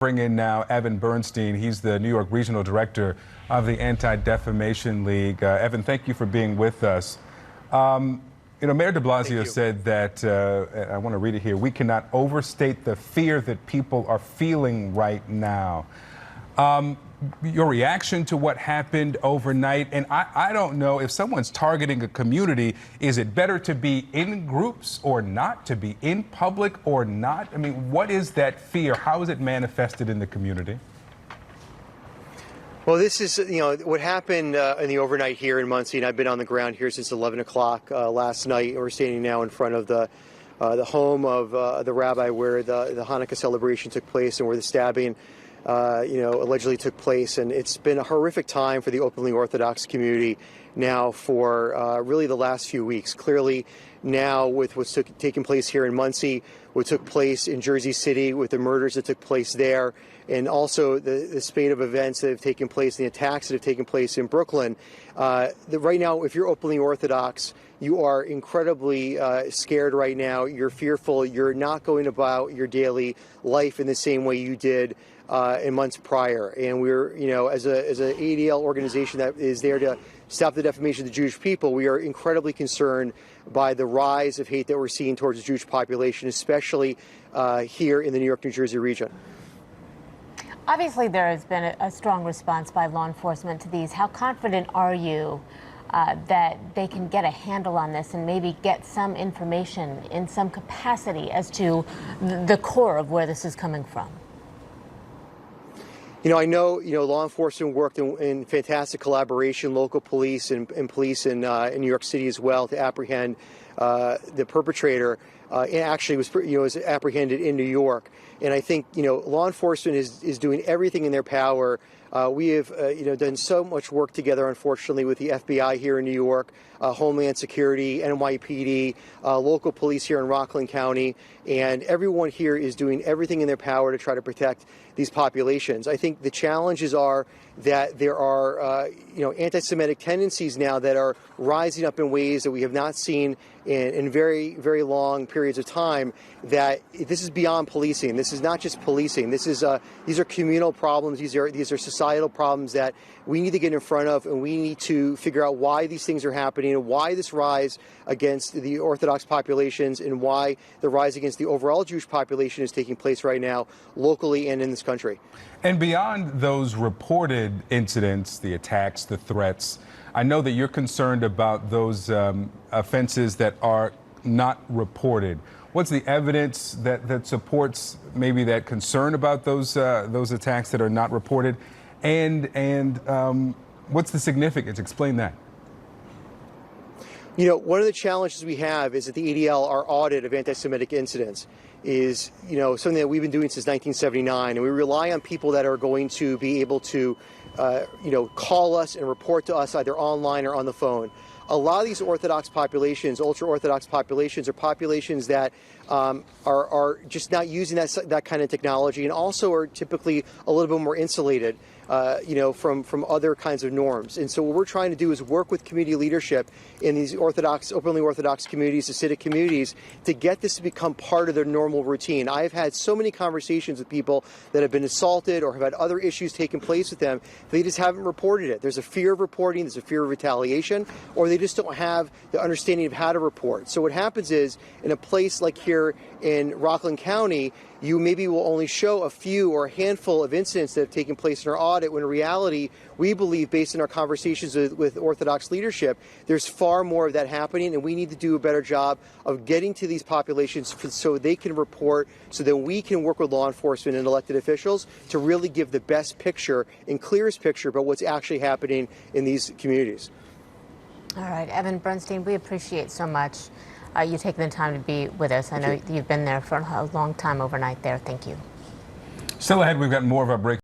Bring in now Evan Bernstein. He's the New York Regional Director of the Anti-Defamation League. Evan, thank you for being with us. Mayor de Blasio said that, I want to read it here, we cannot overstate the fear that people are feeling right now. Your reaction to what happened overnight, and I don't know if someone's targeting a community, is it better to be in groups or not, to be in public or not? I mean, what is that fear? How is it manifested in the community? Well, this is, what happened in the overnight here in Monsey, and I've been on the ground here since 11 o'clock last night. We're standing now in front of the home of the rabbi where the Hanukkah celebration took place and where the stabbing allegedly took place. And it's been a horrific time for the openly Orthodox community now for really the last few weeks. Clearly now with what's taking place here in Monsey, what took place in Jersey City with the murders that took place there, and also the spate of events that have taken place and the attacks that have taken place in Brooklyn. Right now, if you're openly Orthodox, you are incredibly scared right now. You're fearful. You're not going about your daily life in the same way you did in months prior. And we're, as an ADL organization that is there to stop the defamation of the Jewish people, we are incredibly concerned by the rise of hate that we're seeing towards the Jewish population, especially here in the New York, New Jersey region. Obviously, there has been a strong response by law enforcement to these. How confident are you that they can get a handle on this and maybe get some information in some capacity as to the core of where this is coming from? I know, law enforcement worked in fantastic collaboration, local police and police in New York City as well to apprehend the perpetrator. It actually was apprehended in New York. And I think, law enforcement is doing everything in their power. We have, done so much work together, unfortunately, with the FBI here in New York, Homeland Security, NYPD, local police here in Rockland County, and everyone here is doing everything in their power to try to protect these populations. I think the challenges are that there are, anti-Semitic tendencies now that are rising up in ways that we have not seen in very, very long periods of time, that this is beyond policing. This is not just policing. This is, these are communal problems. These are societal problems that we need to get in front of, and we need to figure out why these things are happening and why this rise against the Orthodox populations and why the rise against the overall Jewish population is taking place right now, locally and in this country. And beyond those reported incidents, the attacks, the threats, I know that you're concerned about those offenses that are not reported. What's the evidence that supports maybe that concern about those attacks that are not reported? And what's the significance? Explain that. One of the challenges we have is that the ADL, our audit of anti-Semitic incidents, is, something that we've been doing since 1979. And we rely on people that are going to be able to, call us and report to us either online or on the phone. A lot of these Orthodox populations, ultra-Orthodox populations, are populations that are just not using that kind of technology, and also are typically a little bit more insulated, from other kinds of norms. And so what we're trying to do is work with community leadership in these openly Orthodox communities, Hasidic communities, to get this to become part of their normal routine. I've had so many conversations with people that have been assaulted or have had other issues taking place with them. They just haven't reported it. There's a fear of reporting, there's a fear of retaliation, or they just don't have the understanding of how to report. So what happens is, in a place like here in Rockland County, you maybe will only show a few or a handful of incidents that have taken place in our audit, when in reality, we believe, based on our conversations with Orthodox leadership, there's far more of that happening, and we need to do a better job of getting to these populations so they can report, so that we can work with law enforcement and elected officials to really give the best picture and clearest picture about what's actually happening in these communities. All right, Evan Bernstein, we appreciate so much you taking the time to be with us. I know you've been there for a long time overnight there. Thank you. Still ahead, we've got more of our break.